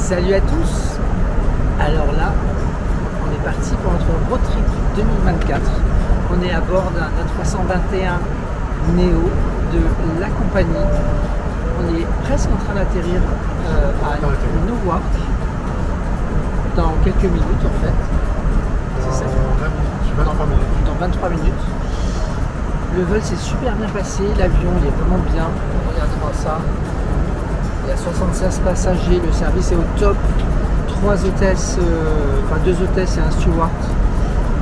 Salut à tous. Alors là, on est parti pour notre road trip 2024. On est à bord d'un A321 Neo de la compagnie. On est presque en train d'atterrir à Newark dans quelques minutes en fait. C'est ça. Dans 23 minutes. Le vol s'est super bien passé, l'avion il est vraiment bien. Regardez-moi ça. Il y a 76 passagers, le service est au top. 2 hôtesses et un steward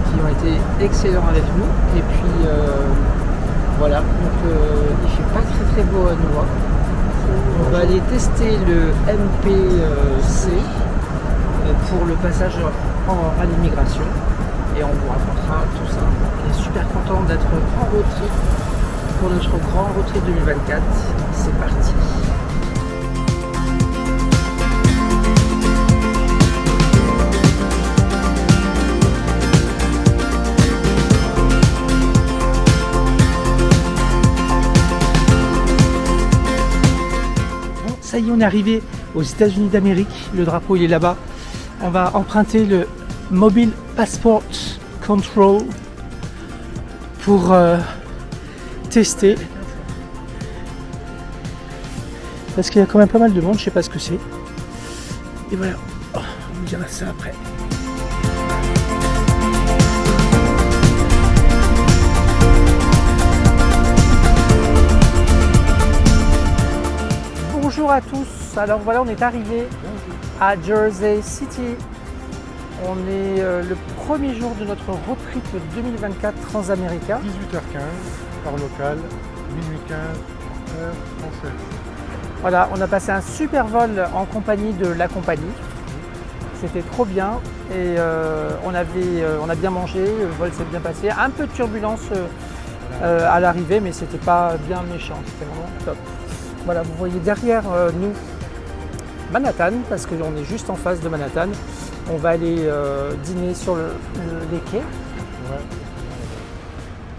qui ont été excellents avec nous. Et puis voilà, donc il fait pas très beau à Newark. On va aller tester le MPC pour le passage à l'immigration et on vous racontera tout ça. On est super content d'être en road trip pour notre grand road trip 2024. C'est parti. Ça y est, on est arrivé aux États-Unis d'Amérique. Le drapeau, il est là-bas. On va emprunter le Mobile Passport Control pour tester. Parce qu'il y a quand même pas mal de monde, je sais pas ce que c'est. Et voilà, on vous dira ça après. Bonjour à tous, alors voilà on est arrivé à Jersey City. On est le premier jour de notre road trip 2024 transaméricain. 18h15 heure locale, minuit 15 heure française. Voilà, on a passé un super vol en compagnie de la compagnie. C'était trop bien et on a bien mangé, le vol s'est bien passé. Un peu de turbulence à l'arrivée mais c'était pas bien méchant, c'était vraiment top. Voilà, vous voyez derrière nous Manhattan, parce qu'on est juste en face de Manhattan. On va aller dîner sur les quais. Ouais.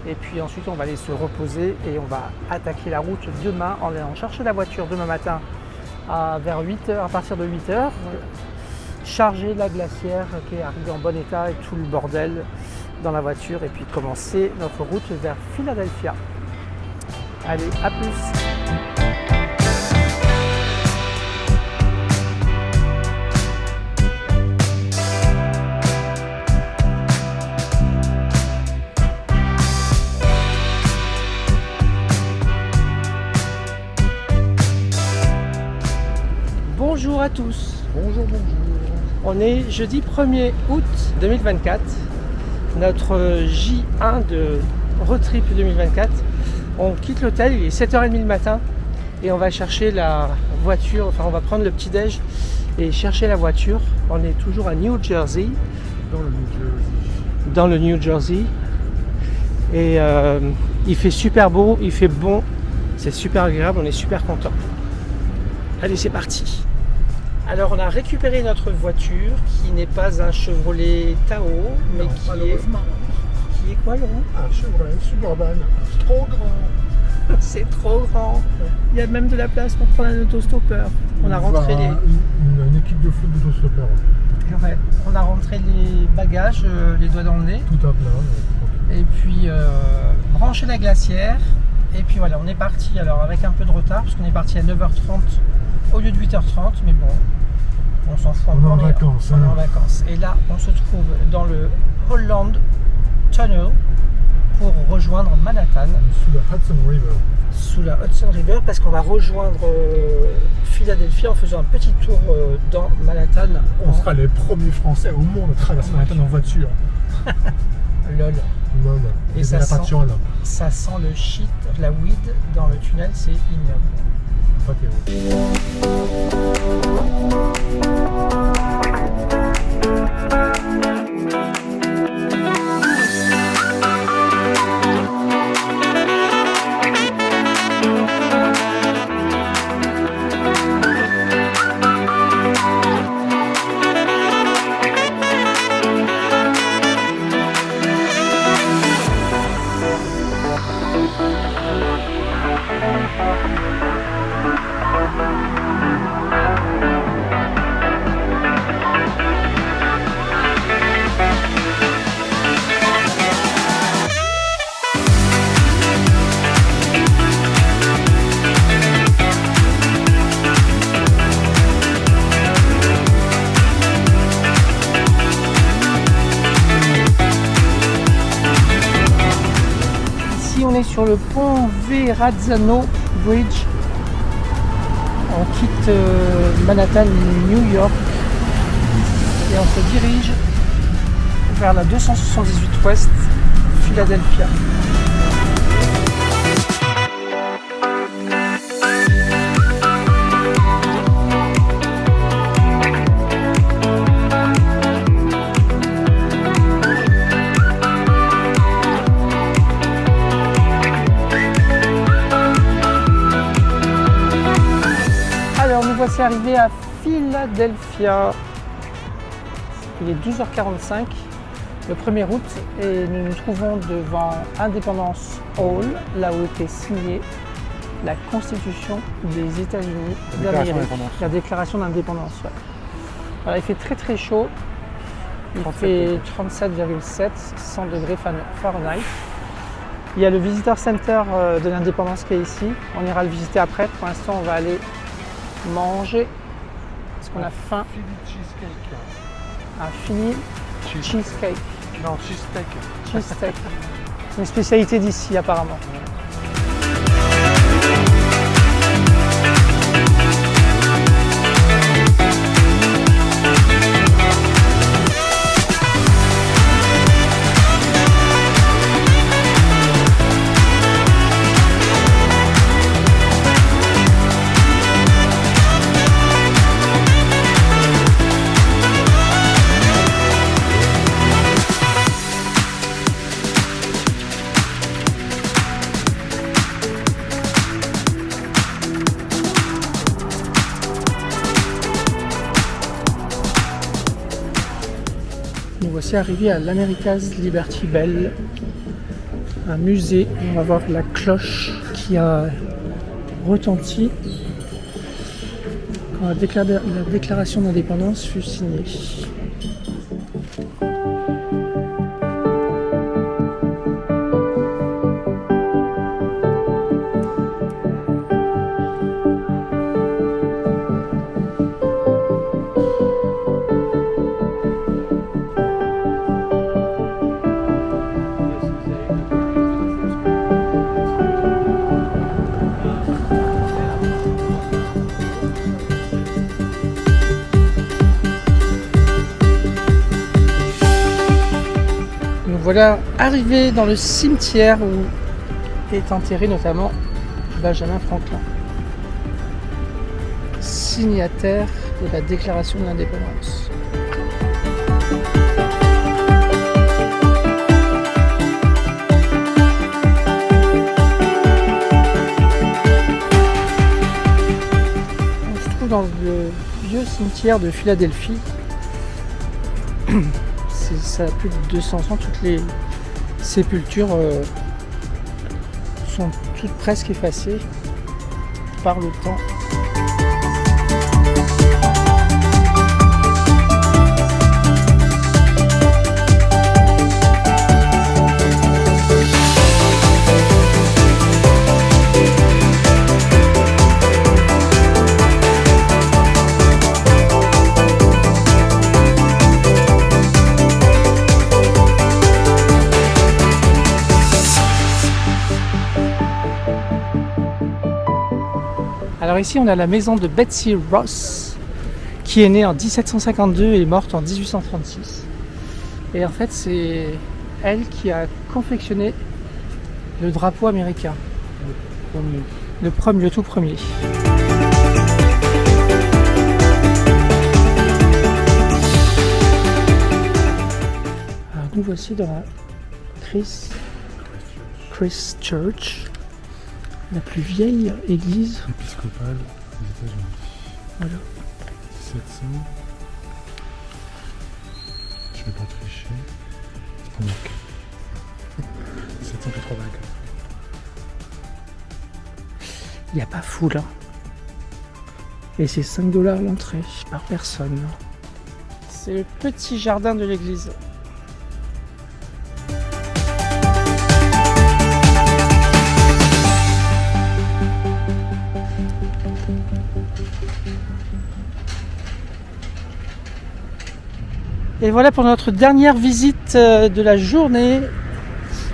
Et puis ensuite, on va aller se reposer et on va attaquer la route demain en allant chercher la voiture demain matin vers 8h, à partir de 8h. Ouais. Charger la glacière qui est arrivée en bon état et tout le bordel dans la voiture. Et puis commencer notre route vers Philadelphia. Allez, à plus! Bonjour à tous. Bonjour. On est jeudi 1er août 2024, notre J1 de road trip 2024. On quitte l'hôtel, il est 7h30 le matin et on va chercher la voiture, enfin on va prendre le petit déj et chercher la voiture. On est toujours à New Jersey. Dans le New Jersey. Et il fait super beau, il fait bon, c'est super agréable, on est super content. Allez, c'est parti. Alors on a récupéré notre voiture qui n'est pas un Chevrolet Tahoe, mais qui est quoi, Laurent? Un Chevrolet Suburban, trop grand. C'est trop grand. Il y a même de la place pour prendre un autostoppeur. On a rentré une équipe de foot d'autostoppeurs. Ouais, on a rentré les bagages, les doigts dans le nez. Tout à plat. Et puis branché la glacière. Et puis voilà, on est parti alors avec un peu de retard parce qu'on est parti à 9h30 au lieu de 8h30, mais bon, on s'en fout. On est en vacances. On est en vacances. Et là, on se trouve dans le Holland Tunnel pour rejoindre Manhattan. Sous la Hudson River, parce qu'on va rejoindre Philadelphie en faisant un petit tour dans Manhattan. On sera les premiers Français au monde à traverser Manhattan en voiture. Lol. Et ça sent le shit, la weed dans le tunnel, c'est ignoble. Pas terrible. sur le pont Verrazzano Bridge. On quitte Manhattan, New York, et on se dirige vers la 278 Ouest, Philadelphia. Alors nous voici arrivés à Philadelphia. Il est 12h45, le 1er août, et nous nous trouvons devant Independence Hall, là où était signée la Constitution des États-Unis d'Amérique, la déclaration d'indépendance. Ouais. Voilà, il fait très très chaud, il fait 37,7, 100 degrés Fahrenheit. Il y a le Visitor Center de l'Indépendance qui est ici, on ira le visiter après. Pour l'instant, on va aller manger parce qu'on a faim. Un Philly cheesecake. Non, cheesesteak. Cheesesteak. C'est une spécialité d'ici apparemment. Nous voici arrivés à l'America's Liberty Bell, un musée. On va voir la cloche qui a retenti quand la déclaration d'indépendance fut signée. Voilà, arrivé dans le cimetière où est enterré notamment Benjamin Franklin, signataire de la déclaration de l'indépendance. On se trouve dans le vieux cimetière de Philadelphie. Ça a plus de 200 ans, toutes les sépultures sont toutes presque effacées par le temps. Alors ici on a la maison de Betsy Ross qui est née en 1752 et est morte en 1836. Et en fait c'est elle qui a confectionné le drapeau américain. Le tout premier. Alors nous voici dans la Christ Church. La plus vieille église épiscopale des États-Unis. Voilà. 1700. Je vais pas tricher. C'est pas marqué. 784. Il n'y a pas foule. Hein. Et c'est 5$ l'entrée par personne. C'est le petit jardin de l'église. Et voilà pour notre dernière visite de la journée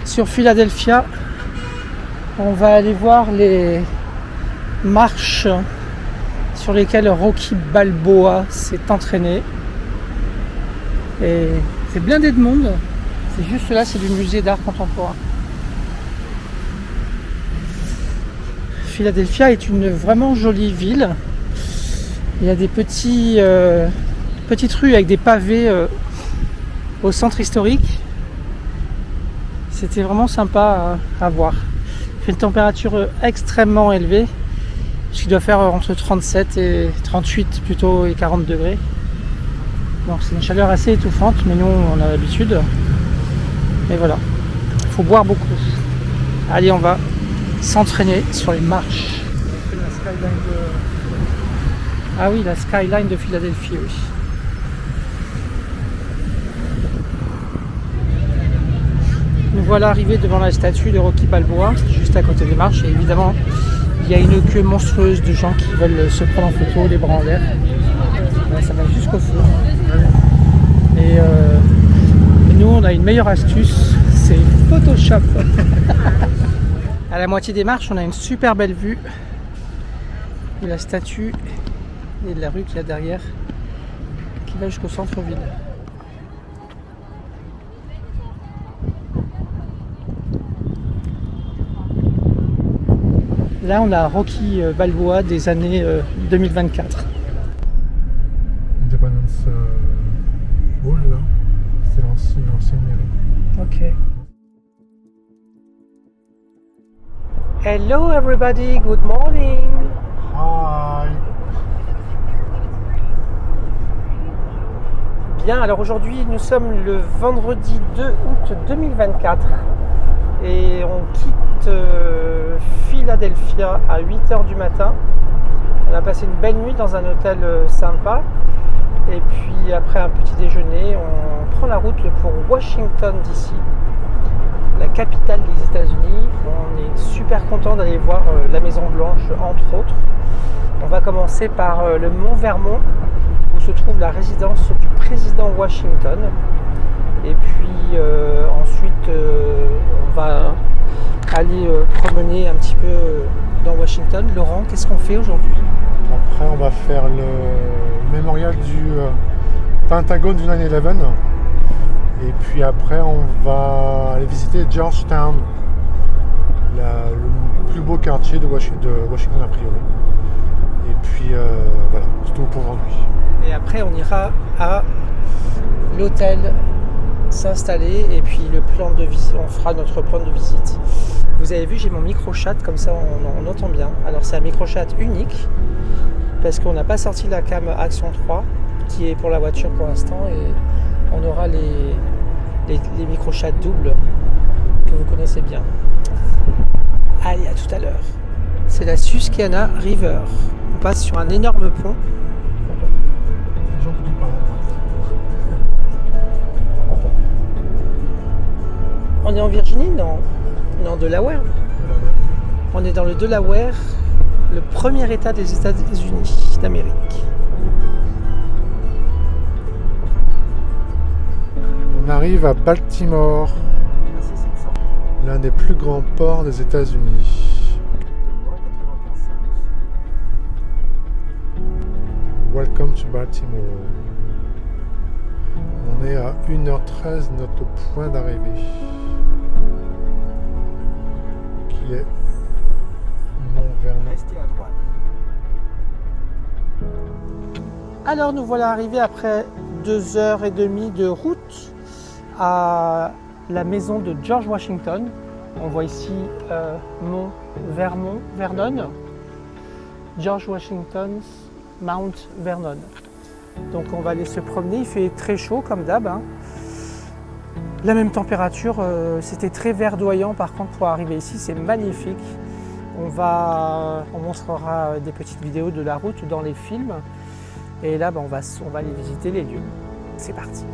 sur Philadelphia. On va aller voir les marches sur lesquelles Rocky Balboa s'est entraîné. Et c'est blindé de monde. C'est juste là, c'est du musée d'art contemporain. Philadelphia est une vraiment jolie ville. Il y a des petites rues avec des pavés au centre historique. C'était vraiment sympa à voir. Il fait une température extrêmement élevée, puisqu'il doit faire entre 37 et 38 plutôt et 40 degrés. Donc c'est une chaleur assez étouffante, mais nous on a l'habitude. Et voilà, il faut boire beaucoup. Allez, on va s'entraîner sur les marches. Ah oui, la skyline de Philadelphie, oui. Nous voilà arrivés devant la statue de Rocky Balboa, juste à côté des marches. Et évidemment, il y a une queue monstrueuse de gens qui veulent se prendre en photo, les bras en l'air. Ça va jusqu'au fond. Et nous, on a une meilleure astuce, c'est Photoshop. À la moitié des marches, on a une super belle vue de la statue et de la rue qu'il y a derrière, qui va jusqu'au centre-ville. Là, on a Rocky Balboa des années 2024. Independence Hall, là, c'est l'ancienne mairie. Ok. Hello everybody, good morning. Hi. Bien, alors aujourd'hui nous sommes le vendredi 2 août 2024 et on quitte Philadelphia à 8h du matin. On a passé une belle nuit dans un hôtel sympa et puis après un petit déjeuner on prend la route pour Washington DC, la capitale des États-Unis. On est super content d'aller voir la Maison Blanche entre autres. On va commencer par le mont Vermont où se trouve la résidence du président Washington. Et puis ensuite on va aller promener un petit peu dans Washington. Laurent, qu'est-ce qu'on fait aujourd'hui? Après, on va faire le mémorial du Pentagone du 9/11. Et puis après, on va aller visiter Georgetown, le plus beau quartier de Washington a priori. Et puis voilà, c'est tout pour aujourd'hui. Et après, on ira à l'hôtel s'installer et puis le plan de visite, on fera notre plan de visite. Vous avez vu, j'ai mon micro-chat, comme ça on entend bien. Alors c'est un micro-chat unique parce qu'on n'a pas sorti la cam Action 3 qui est pour la voiture pour l'instant et on aura les micro-chats doubles que vous connaissez bien. Allez, à tout à l'heure. C'est la Susquehanna River. On passe sur un énorme pont. Les gens tout parlent. On est en Virginie? Non. Non, Delaware. On est dans le Delaware, le premier état des États-Unis d'Amérique. On arrive à Baltimore, l'un des plus grands ports des États-Unis. Welcome to Baltimore. On est à 1h13 de notre point d'arrivée, qui est Mont-Vernon. Alors nous voilà arrivés après 2h30 de route à la maison de George Washington. On voit ici Mont Vernon, George Washington's Mount Vernon. Donc on va aller se promener, il fait très chaud comme d'hab. La même température, c'était très verdoyant par contre pour arriver ici, c'est magnifique. On montrera des petites vidéos de la route dans les films. Et là, on va aller visiter les lieux. C'est parti.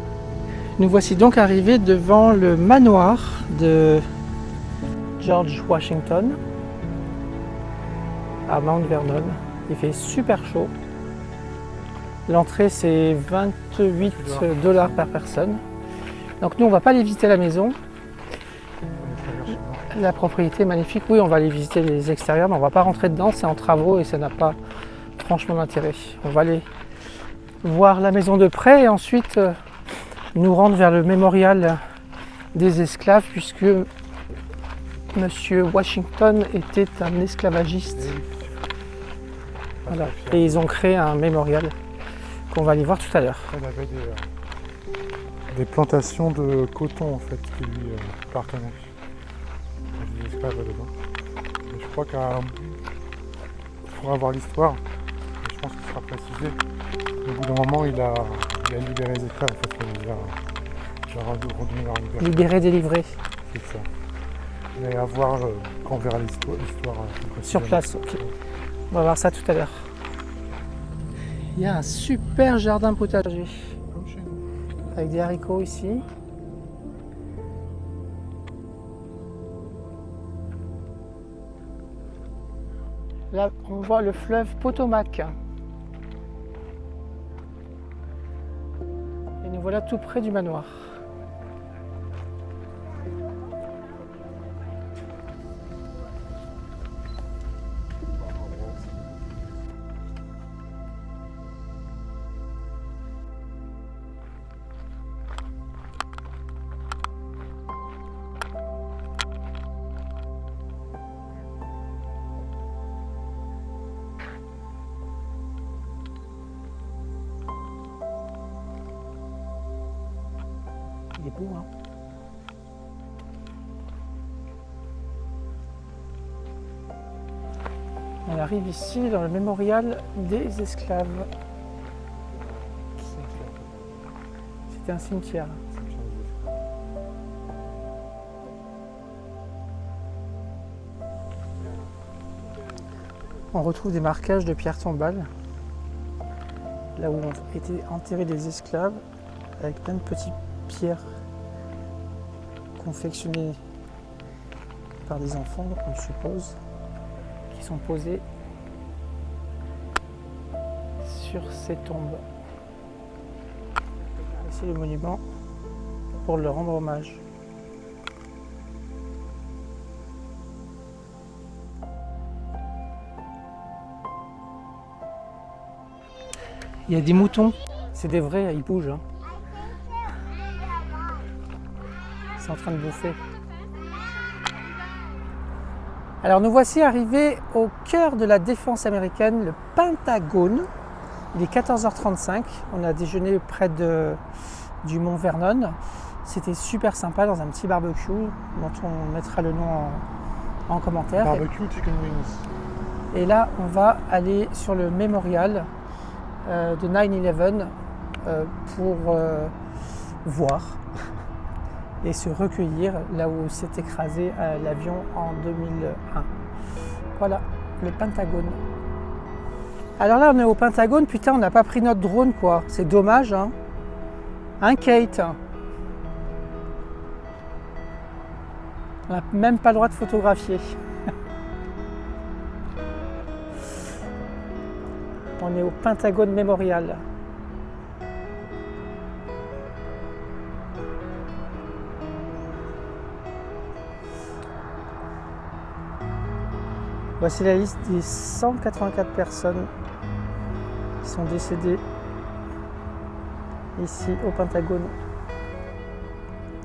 Nous voici donc arrivés devant le manoir de George Washington à Mount Vernon. Il fait super chaud. L'entrée c'est 28 $ par personne. Donc nous on va pas aller visiter la maison. La propriété est magnifique. Oui, on va aller visiter les extérieurs, mais on va pas rentrer dedans. C'est en travaux et ça n'a pas franchement d'intérêt. On va aller voir la maison de près et ensuite nous rendre vers le mémorial des esclaves, puisque Monsieur Washington était un esclavagiste. Voilà. Et ils ont créé un mémorial qu'on va aller voir tout à l'heure. Il avait des plantations de coton en fait qui lui appartenaient. Des esclaves dedans. Et je crois qu'il faudra voir l'histoire. Et je pense qu'il sera précisé. Au bout d'un moment, il a libéré les esclaves en fait. Il a redonné leur liberté. Libéré, délivré. C'est ça. Mais à voir quand on verra l'histoire. Sur place, ok. On va voir ça tout à l'heure. Il y a un super jardin potager. Comme chez nous. Avec des haricots ici. Là, on voit le fleuve Potomac. Et nous voilà tout près du manoir. Il est beau, hein. On arrive ici dans le mémorial des esclaves. C'était un cimetière. On retrouve des marquages de pierres tombales, là où ont été enterrés des esclaves, avec plein de petites pierres confectionnées par des enfants, on suppose, qui sont posées sur ces tombes. Ici le monument pour leur rendre hommage. Il y a des moutons, c'est des vrais, ils bougent. Hein. Ils sont en train de bouffer. Alors nous voici arrivés au cœur de la défense américaine, le Pentagone. Il est 14h35, on a déjeuné près du mont Vernon. C'était super sympa dans un petit barbecue dont on mettra le nom en commentaire. Barbecue Chicken Wings. Et là on va aller sur le mémorial de 9/11 pour voir et se recueillir là où s'est écrasé l'avion en 2001. Voilà, le Pentagone. Alors là on est au Pentagone, putain on n'a pas pris notre drone quoi, c'est dommage hein. Hein Kate? On n'a même pas le droit de photographier. On est au Pentagone Mémorial. Voici la liste des 184 personnes qui sont décédées ici au Pentagone.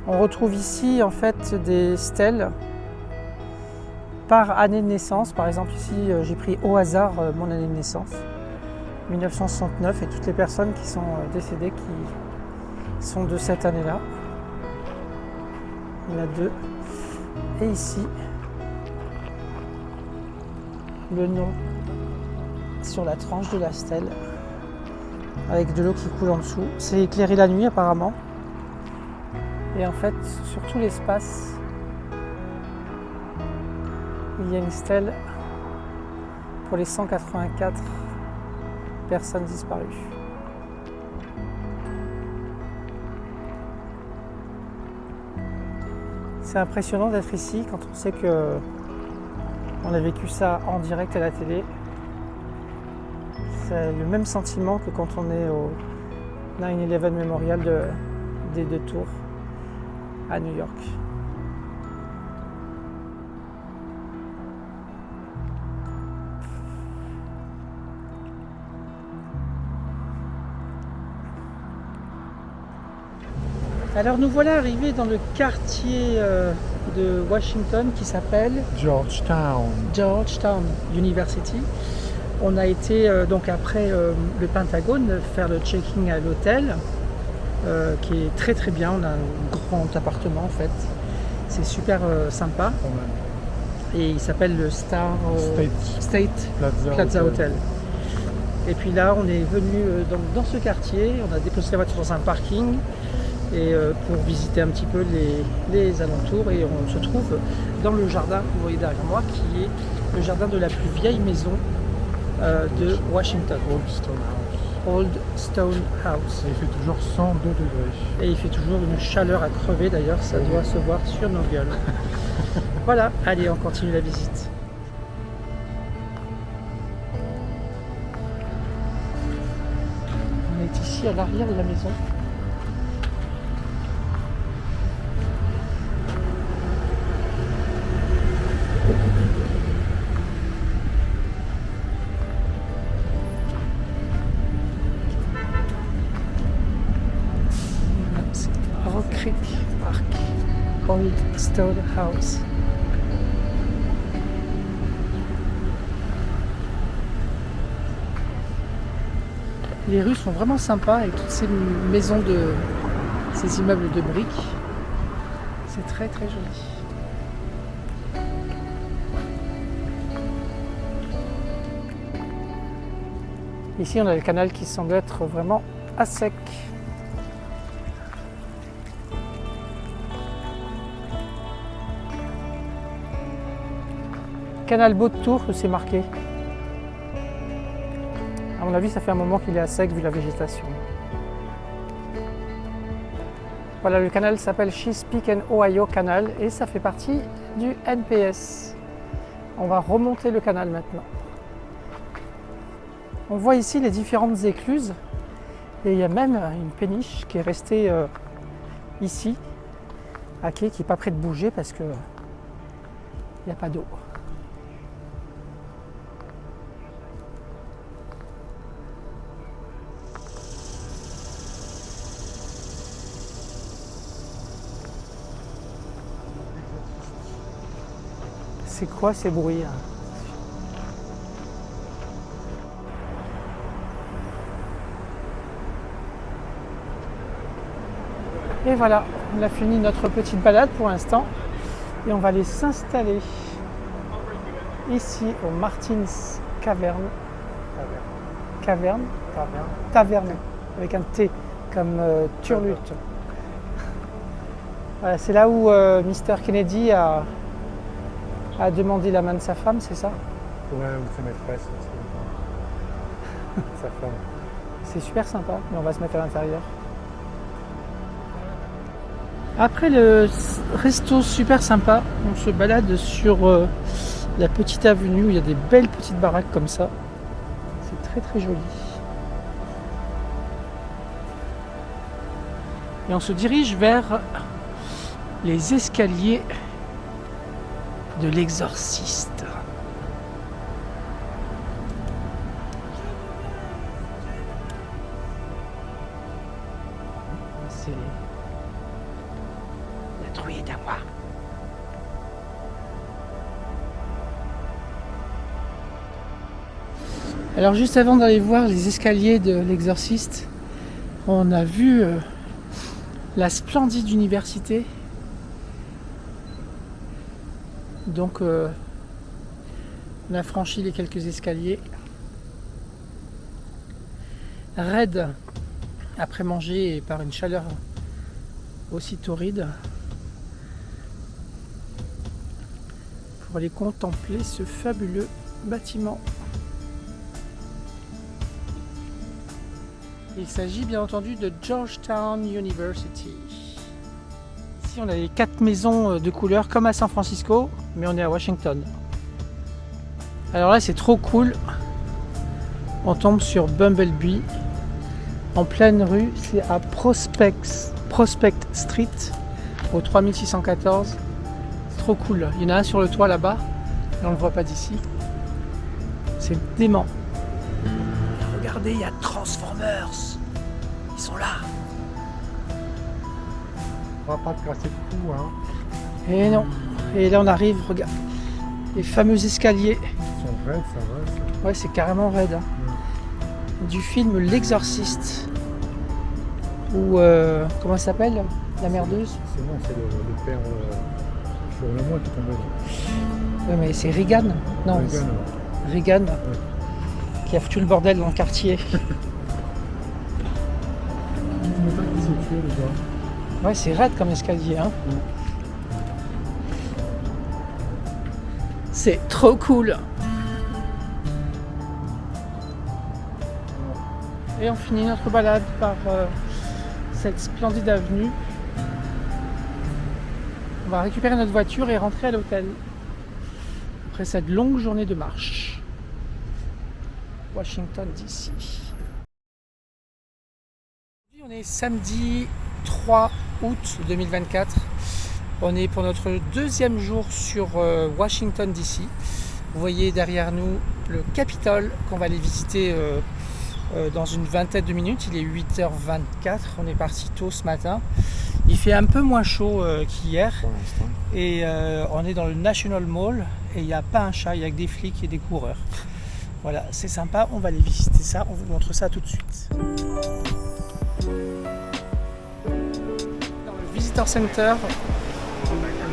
On retrouve ici en fait des stèles par année de naissance. Par exemple ici j'ai pris au hasard mon année de naissance. 1969 et toutes les personnes qui sont décédées qui sont de cette année-là. Il y en a deux. Et ici, le nom sur la tranche de la stèle avec de l'eau qui coule en dessous. C'est éclairé la nuit apparemment. Et en fait, sur tout l'espace, il y a une stèle pour les 184 personnes disparues. C'est impressionnant d'être ici quand on sait que on a vécu ça en direct à la télé. C'est le même sentiment que quand on est au 9/11 Memorial des deux tours à New York. Alors nous voilà arrivés dans le quartier de Washington qui s'appelle Georgetown University. On a été donc après le Pentagone faire le checking à l'hôtel qui est très très bien. On a un grand appartement en fait. C'est super sympa. Et il s'appelle le State Plaza Hotel. Et puis là on est venu dans ce quartier. On a déposé la voiture dans un parking. Et pour visiter un petit peu les alentours, et on se trouve dans le jardin que vous voyez derrière moi, qui est le jardin de la plus vieille maison de Washington. Old Stone House. Et il fait toujours 102 degrés. Et il fait toujours une chaleur à crever d'ailleurs, ça doit se voir sur nos gueules. Voilà, allez, on continue la visite. On est ici à l'arrière de la maison. Rock Creek Park, Old Stone House. Les rues sont vraiment sympas avec toutes ces maisons ces immeubles de briques. C'est très très joli. Ici on a le canal qui semble être vraiment à sec. Canal Beau-de-Tours, c'est marqué. À mon avis, ça fait un moment qu'il est à sec vu la végétation. Voilà, le canal s'appelle Chesapeake and Ohio Canal et ça fait partie du NPS. On va remonter le canal maintenant. On voit ici les différentes écluses et il y a même une péniche qui est restée ici, à quai, qui n'est pas près de bouger parce qu'il n'y a pas d'eau. C'est quoi ces bruits là? Et voilà, on a fini notre petite balade pour l'instant et on va aller s'installer ici au Martin's Tavern, avec un T comme turlute. Voilà, c'est là où Mr. Kennedy a demandé la main de sa femme, c'est ça? Ouais, ou de ses maîtresses. Sa femme. C'est super sympa, mais on va se mettre à l'intérieur. Après le resto super sympa, on se balade sur la petite avenue où il y a des belles petites baraques comme ça. C'est très très joli. Et on se dirige vers les escaliers de l'exorciste. C'est la trouille d'Awa. Alors juste avant d'aller voir les escaliers de l'exorciste, on a vu la splendide université. Donc on a franchi les quelques escaliers. Raide après manger et par une chaleur aussi torride pour aller contempler ce fabuleux bâtiment. Il s'agit bien entendu de Georgetown University. Ici on a les 4 maisons de couleur comme à San Francisco, mais on est à Washington. Alors là c'est trop cool. On tombe sur Bumblebee en pleine rue, c'est à Prospect Street au 3614. C'est trop cool. Il y en a un sur le toit là-bas, mais on ne le voit pas d'ici. C'est dément. Regardez, il y a Transformers. Ils sont là. va pas te casser le cou, hein. Et non. Et là on arrive, regarde, les fameux escaliers. Ils sont raides, ça va. Ça. Ouais, c'est carrément raide. Hein. Du film L'Exorciste. Ou comment ça s'appelle? La merdeuse? C'est bon, c'est le père sur le mois qui est tombé là. Ouais, mais c'est Reagan. Non, Reagan, Reagan qui a foutu le bordel dans le quartier. Tu m'étonnes qu'il s'est tué, le gars. Ouais, c'est raide comme escalier. Hein. C'est trop cool. Et on finit notre balade par cette splendide avenue. On va récupérer notre voiture et rentrer à l'hôtel. Après cette longue journée de marche. Washington DC. On est samedi 3 août 2024. On est pour notre deuxième jour sur Washington DC. Vous voyez derrière nous le Capitole qu'on va aller visiter dans une vingtaine de minutes. Il est 8h24. On est parti tôt ce matin. Il fait un peu moins chaud qu'hier. Et on est dans le National Mall et il n'y a pas un chat, il n'y a que des flics et des coureurs. Voilà, c'est sympa. On va aller visiter ça. On vous montre ça tout de suite. Dans le Visitor Center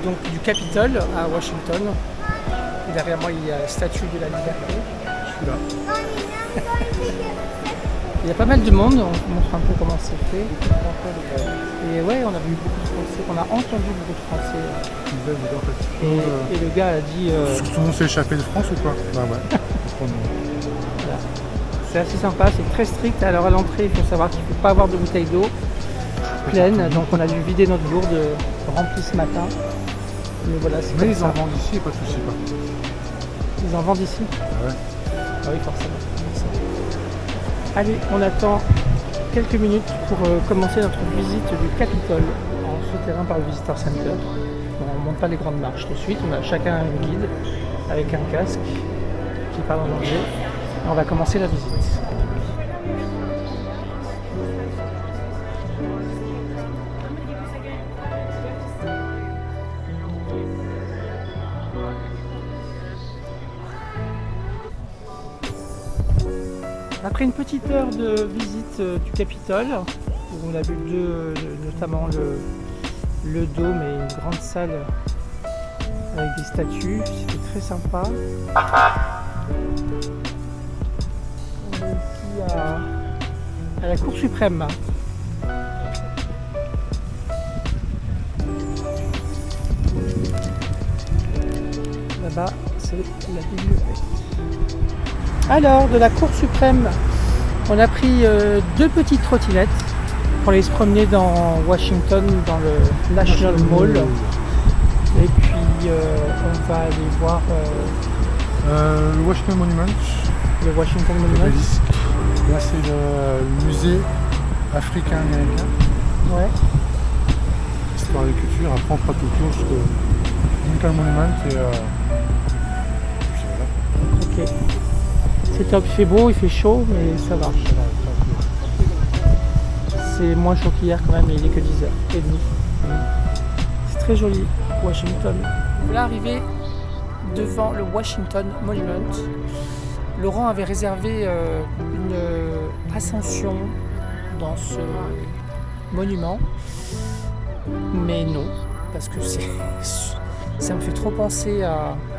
donc, du Capitole à Washington. Et derrière moi, il y a la Statue de la Liberté. Je suis là. Il y a pas mal de monde, on vous montre un peu comment c'est fait. Et ouais, on a vu beaucoup de Français, on a entendu beaucoup de Français. Et le gars a dit... Tout le monde s'est échappé de France ou quoi? Bah ouais. Voilà. C'est assez sympa, c'est très strict. Alors à l'entrée, il faut savoir qu'il ne faut pas avoir de bouteille d'eau pleine. Donc on a dû vider notre gourde remplie ce matin. Mais voilà, c'est mais ils en vendent ici, pas de soucis. Ils en vendent ici? Ah ouais. Ah oui, forcément. Allez, on attend quelques minutes pour commencer notre visite du Capitole en souterrain par le Visitor Center. Bon, on ne monte pas les grandes marches tout de suite, on a chacun un guide avec un casque qui parle en anglais. Et on va commencer la visite. Après une petite heure de visite du Capitole, où on a vu notamment le dôme et une grande salle avec des statues, c'était très sympa. On est ici à la Cour suprême. Là-bas, c'est la bibliothèque. Alors, de la Cour suprême, on a pris deux petites trottinettes pour aller se promener dans Washington, dans le National Mall. Et puis, on va aller voir le Washington Monument. Le Washington Monument. Là, c'est le musée africain-américain. Ouais. Histoire et culture. Après, on fera tout le tour jusqu'au Lincoln Monument. Et voilà. Ok. C'est top, il fait beau, il fait chaud, mais ça va. C'est moins chaud qu'hier quand même, mais il est que 10h30. C'est très joli, Washington. Voilà, arrivé devant le Washington Monument. Laurent avait réservé une ascension dans ce monument, mais non, parce que ça me fait trop penser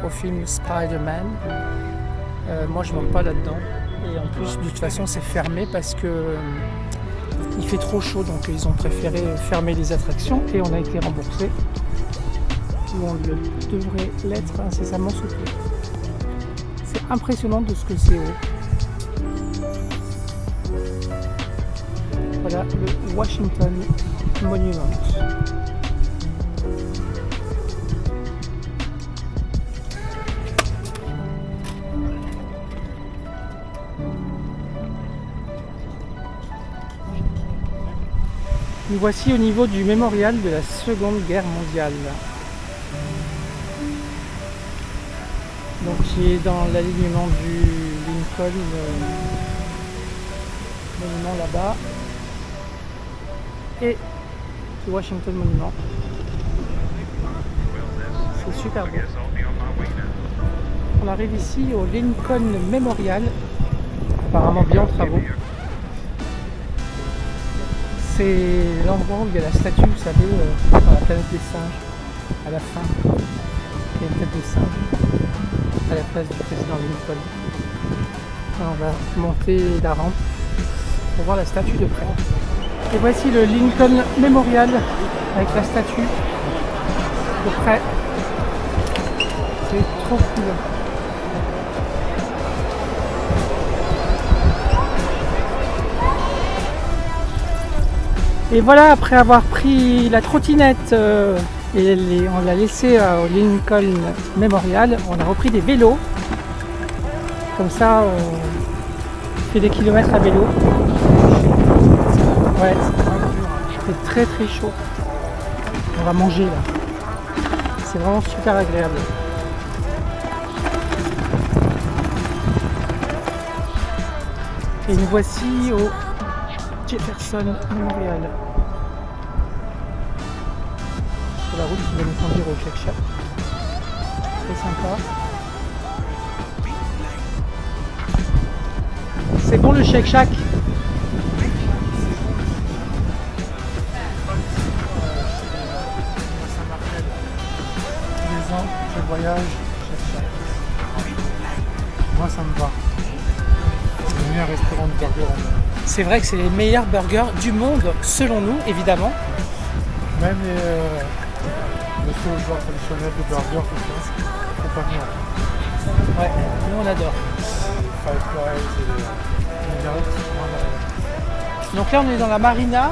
au film Spider-Man. Moi je ne monte pas là-dedans et en plus de toute façon c'est fermé parce que il fait trop chaud, donc ils ont préféré fermer les attractions et on a été remboursé où on devrait l'être incessamment sous peu. C'est impressionnant de ce que c'est haut. Voilà le Washington Monument. Nous voici au niveau du mémorial de la Seconde Guerre mondiale. Donc qui est dans l'alignement du Lincoln monument là-bas. Et du Washington Monument. C'est super beau. On arrive ici au Lincoln Memorial, apparemment bien en travaux. C'est l'endroit où il y a la statue, vous savez, dans la planète des singes, à la fin. Il y a une tête de singe à la place du président Lincoln. Alors on va monter la rampe pour voir la statue de près. Et voici le Lincoln Memorial avec la statue de près. C'est trop cool. Et voilà, après avoir pris la trottinette on l'a laissé au Lincoln Memorial, on a repris des vélos. Comme ça, on fait des kilomètres à vélo. Ouais, c'est très très chaud. On va manger là. C'est vraiment super agréable. Et nous voici au Jefferson Memorial. Sur la route qui va nous conduire au Shake Shack. Très sympa. C'est bon le Shake Shack. Tous les ans, je voyage, Shake Shack. Moi ça me va. C'est le meilleur restaurant de burgers en monde. C'est vrai que c'est les meilleurs burgers du monde, selon nous, évidemment. Même les joueurs traditionnels de burgers, tout ça, faut pas venir. Ouais, nous on adore. Five Guys et les donc là on est dans la marina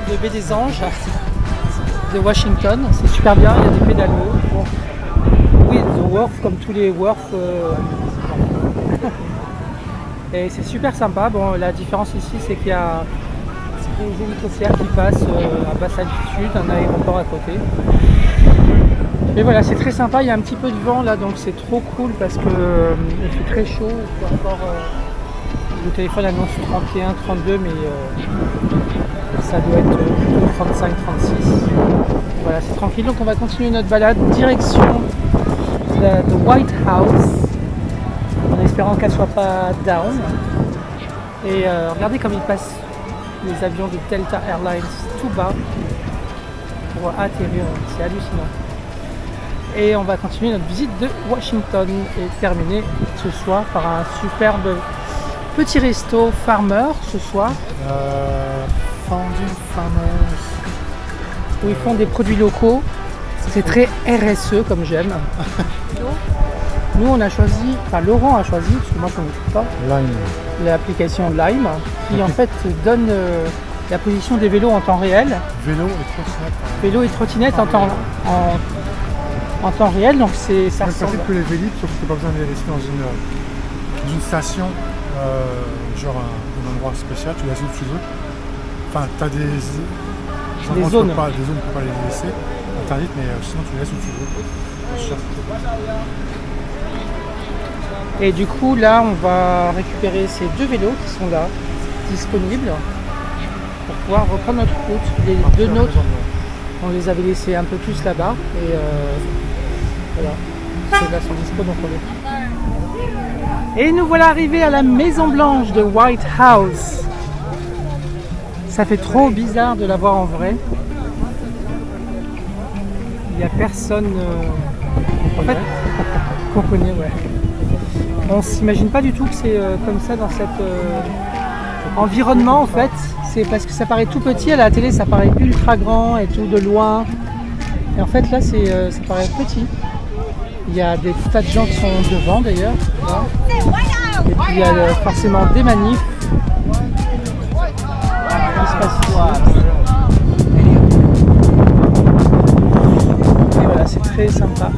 de Baie des Anges de Washington. C'est super bien, il y a des pédalos. Bon. Oui, The Wharf comme tous les wharfs. Et c'est super sympa. Bon, la différence ici, c'est qu'il y a des hélicoptères qui passent à basse altitude, un aéroport à côté. Et voilà, c'est très sympa. Il y a un petit peu de vent là, donc c'est trop cool parce que il fait très chaud. Encore, le téléphone annonce 31, 32, mais ça doit être plutôt 35, 36. Voilà, c'est tranquille. Donc on va continuer notre balade direction de White House, en espérant qu'elle soit pas down. Et regardez comme ils passent les avions de Delta Airlines tout bas pour atterrir, c'est hallucinant. Et on va continuer notre visite de Washington et terminer ce soir par un superbe petit resto farmer ce soir. Founding Farmers, où ils font des produits locaux. C'est très RSE comme j'aime. Nous on a choisi, enfin Laurent a choisi, parce que moi je ne m'occupe pas, Lime. L'application Lime, qui en fait donne la position des vélos en temps réel. Vélo et trottinette. Vélo et trottinette en temps réel, donc ça C'est ressemble. facile que les vélites, sauf que tu n'as pas besoin de les laisser dans une station, genre un endroit spécial, tu les laisses où tu veux. Enfin, tu as des Des zones. Des zones, tu ne peux pas les laisser interdites, mais sinon tu les laisses où tu veux. Et du coup là on va récupérer ces deux vélos qui sont là, disponibles, pour pouvoir reprendre notre route. Les deux nôtres, on les avait laissés un peu plus là-bas, et voilà, ceux-là sont dispo, donc on les... Et nous voilà arrivés à la Maison Blanche de White House. Ça fait trop bizarre de la voir en vrai. Il n'y a personne en fait, qu'on connaît, ouais. On s'imagine pas du tout que c'est comme ça dans cet environnement en fait. C'est parce que ça paraît tout petit à la télé, ça paraît ultra grand et tout de loin. Et en fait là ça paraît petit. Il y a des tas de gens qui sont devant d'ailleurs. Et puis il y a forcément des manifs qui se passent ici. Et voilà, c'est très sympa.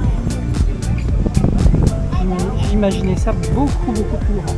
J'imaginais ça beaucoup plus grand.